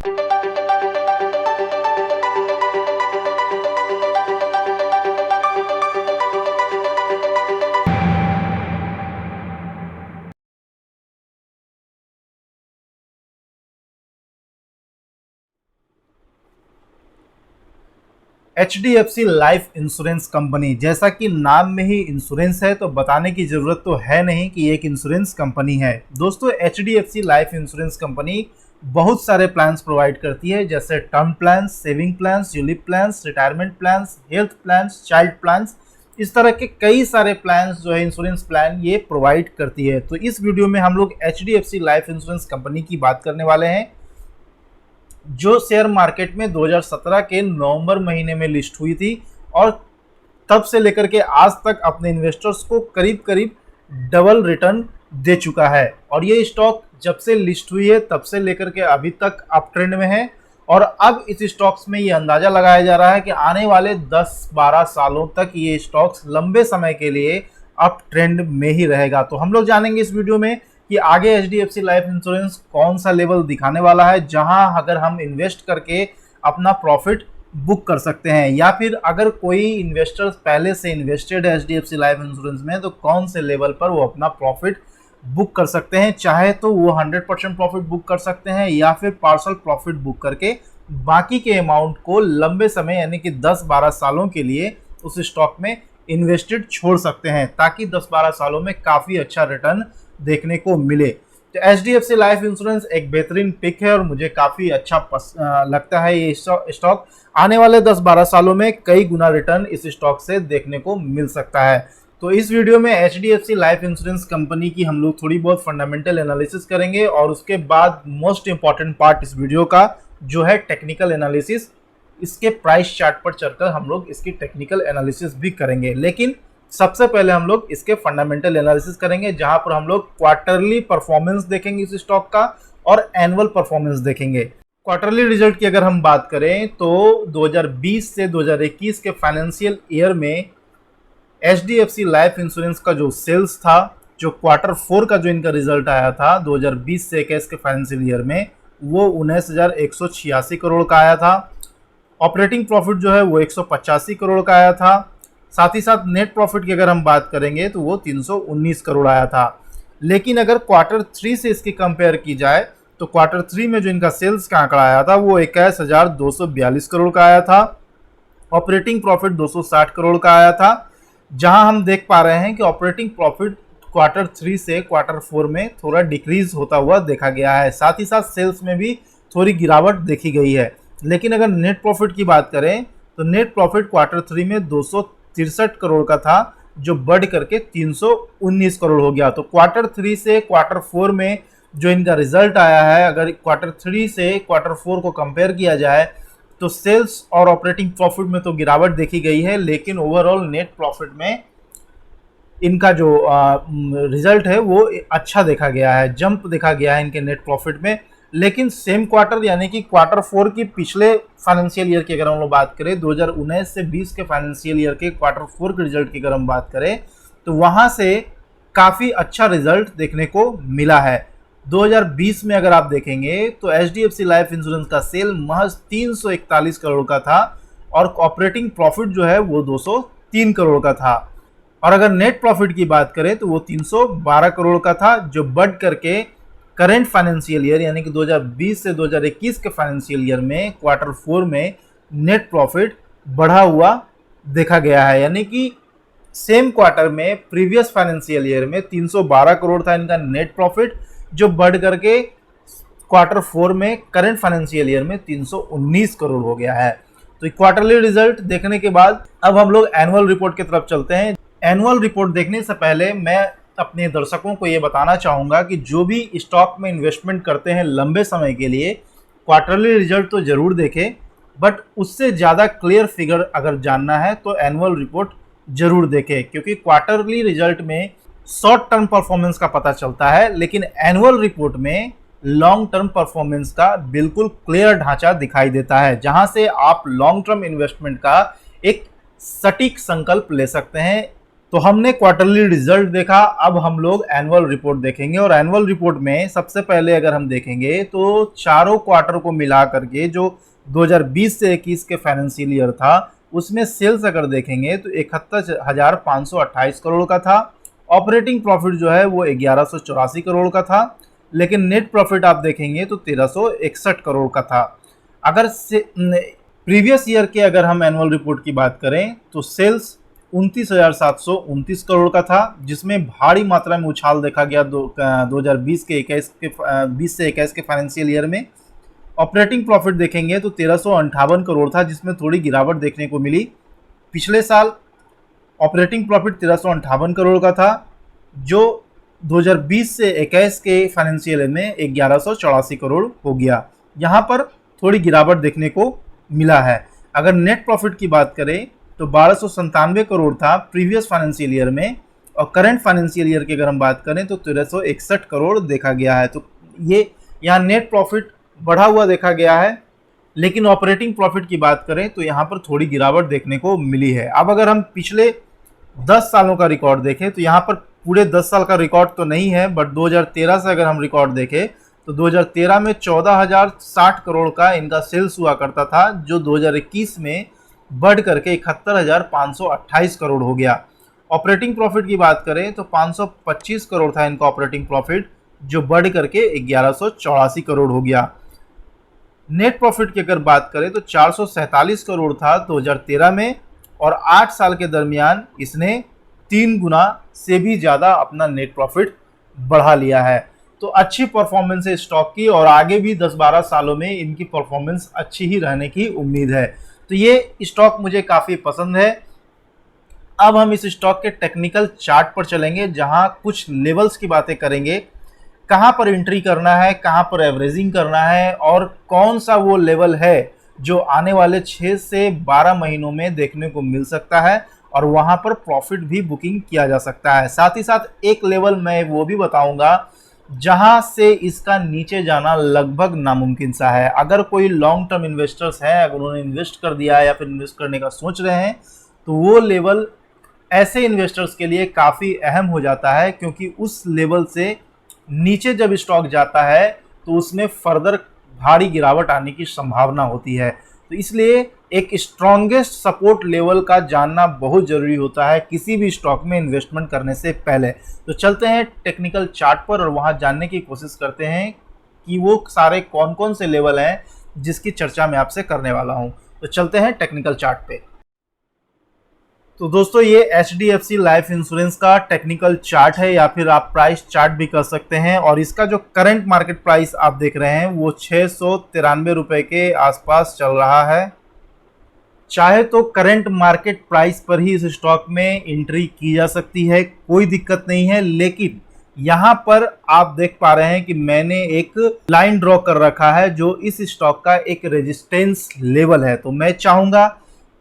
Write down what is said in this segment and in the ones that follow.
HDFC life insurance company, जैसा कि नाम में ही इंश्योरेंस है तो बताने की ज़रूरत तो है नहीं कि एक इंश्योरेंस कंपनी है। दोस्तों, HDFC लाइफ इंश्योरेंस कंपनी बहुत सारे प्लान्स प्रोवाइड करती है, जैसे term plans, saving plans, ULIP plans, retirement plans, health plans, child plans. इस तरह के कई सारे प्लान्स जो है इंश्योरेंस प्लान ये प्रोवाइड करती है। तो इस वीडियो में हम लोग HDFC लाइफ इंश्योरेंस कंपनी की बात करने वाले हैं, जो शेयर मार्केट में 2017 के नवंबर महीने में लिस्ट हुई थी और तब से लेकर के आज तक अपने इन्वेस्टर्स को करीब करीब डबल रिटर्न दे चुका है। और ये स्टॉक जब से लिस्ट हुई है तब से लेकर के अभी तक अप ट्रेंड में है। और अब इस स्टॉक्स में ये अंदाजा लगाया जा रहा है कि आने वाले 10-12 सालों तक ये स्टॉक्स लंबे समय के लिए अप ट्रेंड में ही रहेगा। तो हम लोग जानेंगे इस वीडियो में कि आगे HDFC लाइफ इंश्योरेंस कौन सा लेवल दिखाने वाला है, जहां अगर हम इन्वेस्ट करके अपना प्रॉफिट बुक कर सकते हैं, या फिर अगर कोई इन्वेस्टर पहले से इन्वेस्टेड है HDFC लाइफ इंश्योरेंस में तो कौन से लेवल पर वो अपना प्रॉफिट बुक कर सकते हैं। चाहे तो वो 100% प्रॉफिट बुक कर सकते हैं या फिर पार्शल प्रॉफिट बुक करके बाकी के अमाउंट को लंबे समय यानी कि 10-12 सालों के लिए उस स्टॉक में इन्वेस्टेड छोड़ सकते हैं, ताकि 10-12 सालों में काफ़ी अच्छा रिटर्न देखने को मिले। तो HDFC लाइफ इंश्योरेंस एक बेहतरीन पिक है और मुझे काफ़ी अच्छा लगता है। ये स्टॉक आने वाले 10-12 सालों में कई गुना रिटर्न इस स्टॉक से देखने को मिल सकता है। तो इस वीडियो में HDFC लाइफ इंश्योरेंस कंपनी की हम लोग थोड़ी बहुत फंडामेंटल एनालिसिस करेंगे और उसके बाद मोस्ट इंपॉर्टेंट पार्ट इस वीडियो का जो है टेक्निकल एनालिसिस, इसके प्राइस चार्ट पर चलकर हम लोग इसकी टेक्निकल एनालिसिस भी करेंगे। लेकिन सबसे पहले हम लोग इसके फंडामेंटल एनालिसिस करेंगे, जहां पर हम लोग क्वार्टरली परफॉर्मेंस देखेंगे इस स्टॉक का और एनुअल परफॉर्मेंस देखेंगे। क्वार्टरली रिजल्ट की अगर हम बात करें तो 2020 से 2021 के फाइनेंशियल ईयर में HDFC लाइफ इंश्योरेंस का जो सेल्स था, जो Q4 का जो इनका रिजल्ट आया था 2020 से 21 के फाइनेंशियल ईयर में, वो 19,186 करोड़ का आया था। ऑपरेटिंग प्रॉफिट जो है वो 185 करोड़ का आया था। साथ ही साथ नेट प्रॉफिट की अगर हम बात करेंगे तो वो 319 करोड़ आया था। लेकिन अगर Q3 से इसकी कंपेयर की जाए तो Q3 में जो इनका सेल्स का आंकड़ा आया था वो 21,242 करोड़ का आया था। ऑपरेटिंग प्रॉफिट 260 करोड़ का आया था, जहां हम देख पा रहे हैं कि ऑपरेटिंग प्रॉफिट Q3 से Q4 में थोड़ा डिक्रीज होता हुआ देखा गया है। साथ ही साथ सेल्स में भी थोड़ी गिरावट देखी गई है। लेकिन अगर नेट प्रॉफिट की बात करें तो नेट प्रॉफिट Q3 में 263 करोड़ का था, जो बढ़ करके 319 करोड़ हो गया। तो Q3 से Q4 में जो इनका रिजल्ट आया है, अगर Q3 से Q4 को कंपेयर किया जाए तो सेल्स और ऑपरेटिंग प्रॉफिट में तो गिरावट देखी गई है, लेकिन ओवरऑल नेट प्रॉफिट में इनका जो रिजल्ट है वो अच्छा देखा गया है, जंप देखा गया है इनके नेट प्रॉफिट में। लेकिन सेम क्वार्टर यानी कि Q4 की पिछले फाइनेंशियल ईयर की अगर हम लोग बात करें, 2019 से 20 के फाइनेंशियल ईयर के Q4 के रिजल्ट की अगर हम बात करें तो वहाँ से काफ़ी अच्छा रिजल्ट देखने को मिला है। 2020 में अगर आप देखेंगे तो HDFC लाइफ इंश्योरेंस का सेल महज 341 करोड़ का था और ऑपरेटिंग प्रॉफिट जो है वो 203 करोड़ का था। और अगर नेट प्रॉफिट की बात करें तो वो 312 करोड़ का था, जो बढ़ करके करेंट फाइनेंशियल ईयर यानी कि 2020 से 2021 के फाइनेंशियल ईयर में Q4 में नेट प्रॉफिट बढ़ा हुआ देखा गया है। यानी कि सेम क्वार्टर में प्रीवियस फाइनेंशियल ईयर में 312 करोड़ था इनका नेट प्रॉफिट, जो बढ़ करके Q4 में करेंट फाइनेंशियल ईयर में 319 करोड़ हो गया है। तो क्वार्टरली रिजल्ट देखने के बाद अब हम लोग एनुअल रिपोर्ट की तरफ चलते हैं। एनुअल रिपोर्ट देखने से पहले मैं अपने दर्शकों को ये बताना चाहूँगा कि जो भी स्टॉक में इन्वेस्टमेंट करते हैं लंबे समय के लिए, क्वार्टरली रिजल्ट तो ज़रूर देखें, बट उससे ज़्यादा क्लियर फिगर अगर जानना है तो एनुअल रिपोर्ट ज़रूर देखें, क्योंकि क्वार्टरली रिजल्ट में शॉर्ट टर्म परफॉर्मेंस का पता चलता है, लेकिन एनुअल रिपोर्ट में लॉन्ग टर्म परफॉर्मेंस का बिल्कुल क्लियर ढांचा दिखाई देता है, जहां से आप लॉन्ग टर्म इन्वेस्टमेंट का एक सटीक संकल्प ले सकते हैं तो हमने क्वार्टरली रिजल्ट देखा, अब हम लोग एनुअल रिपोर्ट देखेंगे। और एनुअल रिपोर्ट में सबसे पहले अगर हम देखेंगे तो चारों क्वार्टर को मिला करके जो 2020 से 21 के फाइनेंशियल ईयर था उसमें सेल्स अगर देखेंगे तो 71,528 करोड़ का था। ऑपरेटिंग प्रॉफिट जो है वो 1184 करोड़ का था, लेकिन नेट प्रॉफिट आप देखेंगे तो 1361 करोड़ का था। अगर प्रीवियस ईयर के अगर हम एनुअल रिपोर्ट की बात करें तो सेल्स 29,729 करोड़ का था, जिसमें भारी मात्रा में उछाल देखा गया 2020 के 20 से 21 के फाइनेंशियल ईयर में। ऑपरेटिंग प्रॉफिट देखेंगे तो 1358 करोड़ था, जिसमें थोड़ी गिरावट देखने को मिली। पिछले साल ऑपरेटिंग प्रॉफिट 1358 करोड़ का था, जो 2020 से 21 के फाइनेंशियल ईयर में 1184 करोड़ हो गया। यहाँ पर थोड़ी गिरावट देखने को मिला है। अगर नेट प्रॉफिट की बात करें तो 1297 करोड़ था प्रीवियस फाइनेंशियल ईयर में, और करंट फाइनेंशियल ईयर की अगर हम बात करें तो 1361 करोड़ देखा गया है। तो ये यहाँ नेट प्रॉफिट बढ़ा हुआ देखा गया है, लेकिन ऑपरेटिंग प्रॉफिट की बात करें तो यहाँ पर थोड़ी गिरावट देखने को मिली है। अब अगर हम पिछले 10 सालों का रिकॉर्ड देखें तो यहाँ पर पूरे 10 साल का रिकॉर्ड तो नहीं है, बट 2013 से अगर हम रिकॉर्ड देखें तो 2013 में 14,060 करोड़ का इनका सेल्स हुआ करता था, जो 2021 में बढ़ करके 71,528 करोड़ हो गया। ऑपरेटिंग प्रॉफिट की बात करें तो 525 करोड़ था इनका ऑपरेटिंग प्रॉफिट, जो बढ़ करके 1184 करोड़ हो गया। नेट प्रॉफिट की अगर बात करें तो 447 करोड़ था 2013 में, और 8 साल के दरमियान इसने 3 गुना से भी ज़्यादा अपना नेट प्रॉफिट बढ़ा लिया है। तो अच्छी परफॉर्मेंस है स्टॉक की, और आगे भी 10-12 सालों में इनकी परफॉर्मेंस अच्छी ही रहने की उम्मीद है। तो ये स्टॉक मुझे काफ़ी पसंद है। अब हम इस स्टॉक के टेक्निकल चार्ट पर चलेंगे, जहां कुछ लेवल्स की बातें करेंगे, कहां पर एंट्री करना है, कहां पर एवरेजिंग करना है, और कौन सा वो लेवल है जो आने वाले 6 से 12 महीनों में देखने को मिल सकता है, और वहां पर प्रॉफिट भी बुकिंग किया जा सकता है। साथ ही साथ एक लेवल मैं वो भी बताऊंगा जहां से इसका नीचे जाना लगभग नामुमकिन सा है। अगर कोई लॉन्ग टर्म इन्वेस्टर्स हैं, अगर उन्होंने इन्वेस्ट कर दिया है या फिर इन्वेस्ट करने का सोच रहे हैं, तो वो लेवल ऐसे इन्वेस्टर्स के लिए काफ़ी अहम हो जाता है, क्योंकि उस लेवल से नीचे जब स्टॉक जाता है तो उसमें फर्दर भारी गिरावट आने की संभावना होती है। तो इसलिए एक स्ट्रॉन्गेस्ट सपोर्ट लेवल का जानना बहुत ज़रूरी होता है किसी भी स्टॉक में इन्वेस्टमेंट करने से पहले। तो चलते हैं टेक्निकल चार्ट पर और वहां जानने की कोशिश करते हैं कि वो सारे कौन कौन से लेवल हैं जिसकी चर्चा मैं आपसे करने वाला हूं। तो चलते हैं टेक्निकल चार्ट पे। तो दोस्तों ये HDFC लाइफ इंश्योरेंस का टेक्निकल चार्ट है, या फिर आप प्राइस चार्ट भी कर सकते हैं। और इसका जो करंट मार्केट प्राइस आप देख रहे हैं वो 693 रुपये के आसपास चल रहा है। चाहे तो करंट मार्केट प्राइस पर ही इस स्टॉक में एंट्री की जा सकती है, कोई दिक्कत नहीं है। लेकिन यहाँ पर आप देख पा रहे हैं कि मैंने एक लाइन ड्रॉ कर रखा है जो इस स्टॉक का एक रेजिस्टेंस लेवल है। तो मैं चाहूँगा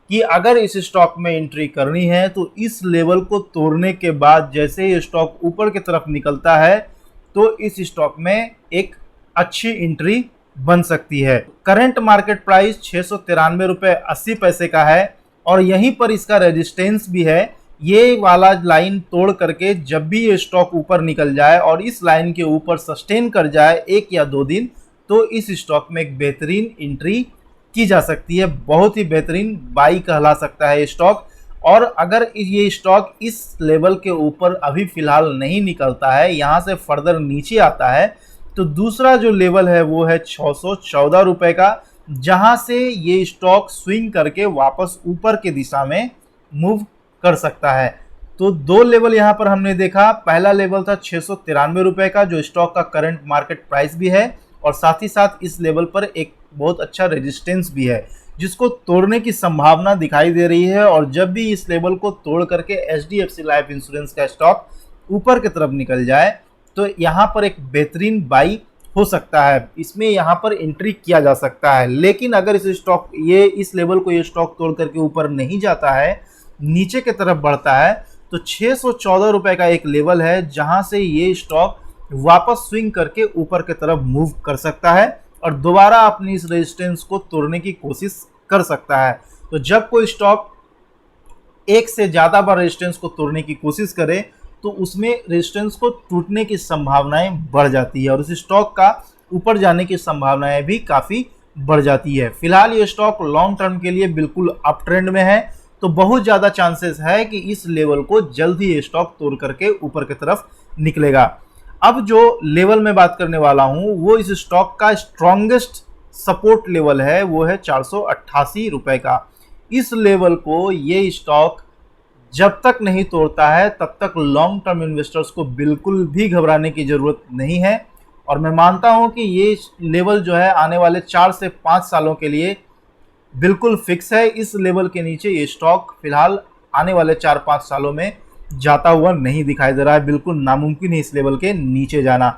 कि अगर इस स्टॉक में एंट्री करनी है तो इस लेवल को तोड़ने के बाद जैसे ही स्टॉक ऊपर की तरफ निकलता है तो इस स्टॉक में एक अच्छी एंट्री बन सकती है। करंट मार्केट प्राइस 693 रुपये 80 पैसे का है, और यहीं पर इसका रेजिस्टेंस भी है। ये वाला लाइन तोड़ करके जब भी ये स्टॉक ऊपर निकल जाए और इस लाइन के ऊपर सस्टेन कर जाए 1 या 2 दिन, तो इस स्टॉक में एक बेहतरीन एंट्री की जा सकती है। बहुत ही बेहतरीन बाई कहला सकता है ये स्टॉक। और अगर ये स्टॉक इस लेवल के ऊपर अभी फिलहाल नहीं निकलता है, यहाँ से फर्दर नीचे आता है, तो दूसरा जो लेवल है वो है 614 रुपये का, जहाँ से ये स्टॉक स्विंग करके वापस ऊपर के दिशा में मूव कर सकता है। तो 2 लेवल यहाँ पर हमने देखा। पहला लेवल था 693 रुपये का, जो स्टॉक का करंट मार्केट प्राइस भी है, और साथ ही साथ इस लेवल पर एक बहुत अच्छा रेजिस्टेंस भी है जिसको तोड़ने की संभावना दिखाई दे रही है। और जब भी इस लेवल को तोड़ करके HDFC लाइफ इंश्योरेंस का स्टॉक ऊपर की तरफ निकल जाए तो यहाँ पर एक बेहतरीन बाई हो सकता है, इसमें यहाँ पर एंट्री किया जा सकता है। लेकिन अगर इस लेवल को ये स्टॉक तोड़ करके ऊपर नहीं जाता है, नीचे की तरफ बढ़ता है, तो 614 रुपये का एक लेवल है जहाँ से ये स्टॉक वापस स्विंग करके ऊपर की तरफ मूव कर सकता है और दोबारा अपनी इस रेजिस्टेंस को तोड़ने की कोशिश कर सकता है। तो जब कोई स्टॉक एक से ज़्यादा बार रेजिस्टेंस को तोड़ने की कोशिश करे तो उसमें रेजिस्टेंस को टूटने की संभावनाएं बढ़ जाती है और उस स्टॉक का ऊपर जाने की संभावनाएं भी काफ़ी बढ़ जाती है। फिलहाल ये स्टॉक लॉन्ग टर्म के लिए बिल्कुल अप ट्रेंड में है, तो बहुत ज़्यादा चांसेस है कि इस लेवल को जल्द ही ये स्टॉक तोड़ करके ऊपर की तरफ निकलेगा। अब जो लेवल मैं बात करने वाला हूँ वो इस स्टॉक का स्ट्रॉन्गेस्ट सपोर्ट लेवल है, वो है 488 रुपए का। इस लेवल को ये स्टॉक जब तक नहीं तोड़ता है तब तक लॉन्ग टर्म इन्वेस्टर्स को बिल्कुल भी घबराने की ज़रूरत नहीं है और मैं मानता हूं कि ये लेवल जो है आने वाले 4 से 5 सालों के लिए बिल्कुल फिक्स है। इस लेवल के नीचे ये स्टॉक फिलहाल आने वाले 4-5 सालों में जाता हुआ नहीं दिखाई दे रहा है, बिल्कुल नामुमकिन है इस लेवल के नीचे जाना।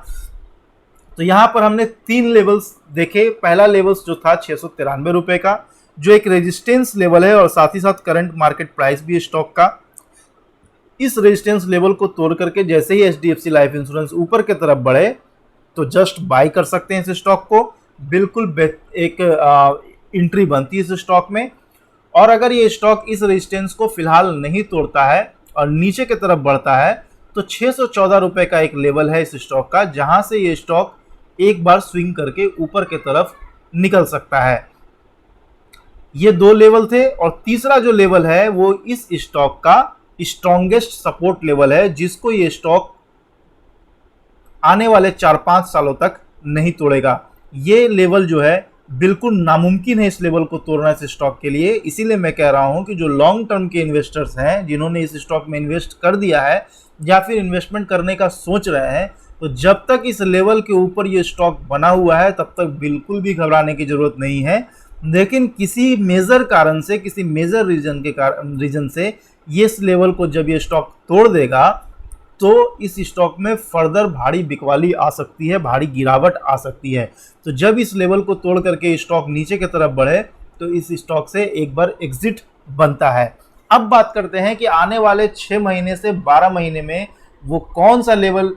तो यहाँ पर हमने 3 लेवल्स देखे। पहला लेवल्स जो था 693 रुपये का, जो एक रेजिस्टेंस लेवल है और साथ ही साथ करंट मार्केट प्राइस भी है स्टॉक का। इस रेजिस्टेंस लेवल को तोड़ करके जैसे ही एचडीएफसी लाइफ इंश्योरेंस ऊपर की तरफ बढ़े तो जस्ट बाई कर सकते हैं इस स्टॉक को, बिल्कुल एक एंट्री बनती है इस स्टॉक में। और अगर ये स्टॉक इस रेजिस्टेंस को फिलहाल नहीं तोड़ता है और नीचे की तरफ बढ़ता है तो 614 रुपये का एक लेवल है इस स्टॉक का, जहां से ये स्टॉक एक बार स्विंग करके ऊपर की तरफ निकल सकता है। ये 2 लेवल थे और तीसरा जो लेवल है वो इस स्टॉक का स्ट्रॉन्गेस्ट सपोर्ट लेवल है, जिसको ये स्टॉक आने वाले 4-5 सालों तक नहीं तोड़ेगा। ये लेवल जो है बिल्कुल नामुमकिन है इस लेवल को तोड़ना इस स्टॉक के लिए। इसीलिए मैं कह रहा हूं कि जो लॉन्ग टर्म के इन्वेस्टर्स हैं जिन्होंने इस स्टॉक में इन्वेस्ट कर दिया है या फिर इन्वेस्टमेंट करने का सोच रहे हैं, तो जब तक इस लेवल के ऊपर ये स्टॉक बना हुआ है तब तक बिल्कुल भी घबराने की जरूरत नहीं है। लेकिन किसी मेजर कारण से, किसी मेजर रीजन से ये इस लेवल को जब ये स्टॉक तोड़ देगा तो इस स्टॉक में फर्दर भारी बिकवाली आ सकती है, भारी गिरावट आ सकती है। तो जब इस लेवल को तोड़ करके स्टॉक नीचे की तरफ बढ़े तो इस स्टॉक से एक बार एग्जिट बनता है। अब बात करते हैं कि आने वाले 6 महीने से 12 महीने में वो कौन सा लेवल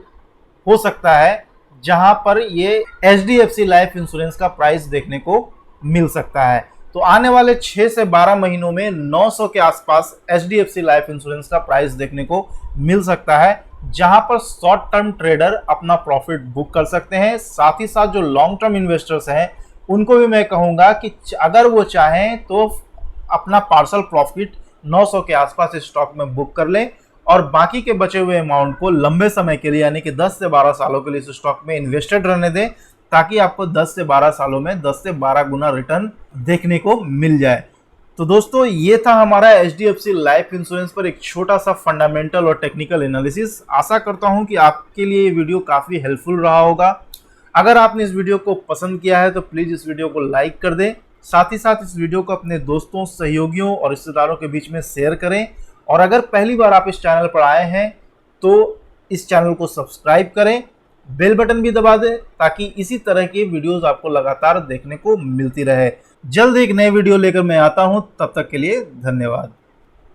हो सकता है जहां पर ये एचडीएफसी लाइफ इंश्योरेंस का प्राइस देखने को मिल सकता है। तो आने वाले 6 से 12 महीनों में 900 के आसपास एचडीएफसी लाइफ इंश्योरेंस का प्राइस देखने को मिल सकता है, जहां पर शॉर्ट टर्म ट्रेडर अपना प्रॉफिट बुक कर सकते हैं। साथ ही साथ जो लॉन्ग टर्म इन्वेस्टर्स हैं उनको भी मैं कहूंगा कि अगर वो चाहें तो अपना पार्शल प्रॉफिट 900 के आसपास इस स्टॉक में बुक कर लें और बाकी के बचे हुए अमाउंट को लंबे समय के लिए यानी कि 10 से 12 सालों के लिए इस स्टॉक में इन्वेस्टेड रहने दें, ताकि आपको 10 से 12 सालों में 10 से 12 गुना रिटर्न देखने को मिल जाए। तो दोस्तों ये था हमारा एचडीएफसी लाइफ इंश्योरेंस पर एक छोटा सा फंडामेंटल और टेक्निकल एनालिसिस। आशा करता हूं कि आपके लिए ये वीडियो काफ़ी हेल्पफुल रहा होगा। अगर आपने इस वीडियो को पसंद किया है तो प्लीज़ इस वीडियो को लाइक कर दें। साथ ही साथ इस वीडियो को अपने दोस्तों, सहयोगियों और रिश्तेदारों के बीच में शेयर करें। और अगर पहली बार आप इस चैनल पर आए हैं तो इस चैनल को सब्सक्राइब करें, बेल बटन भी दबा दें ताकि इसी तरह की वीडियोस आपको लगातार देखने को मिलती रहे। जल्द एक नए वीडियो लेकर मैं आता हूं, तब तक के लिए धन्यवाद।